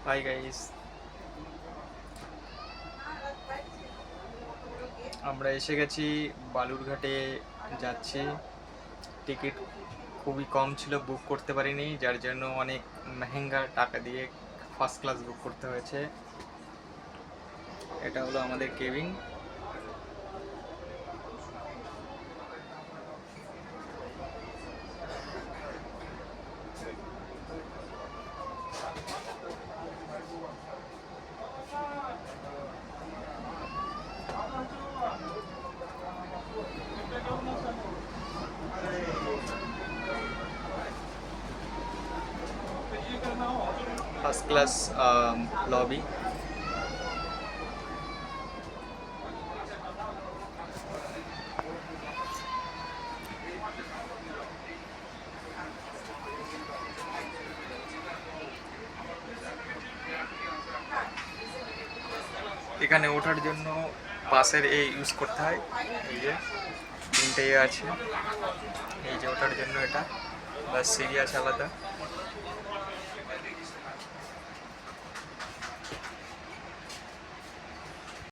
Hi guys, আমরা এসে গেছি বালুরঘাটে যাচ্ছি। টিকিট খুবই কম ছিল, বুক করতে পারিনি, যার জন্য অনেক মেহেঙ্গা টাকা দিয়ে ফার্স্ট ক্লাস বুক করতে হয়েছে। এটা হলো আমাদের কেবিন। First class lobby. এখানে ওঠার জন্য পাশের এই ইউজ করতে হয়। এই যে তিনটে আছে, এই যে ওঠার জন্য এটা, বাস সিঁড়ি আছে আলাদা।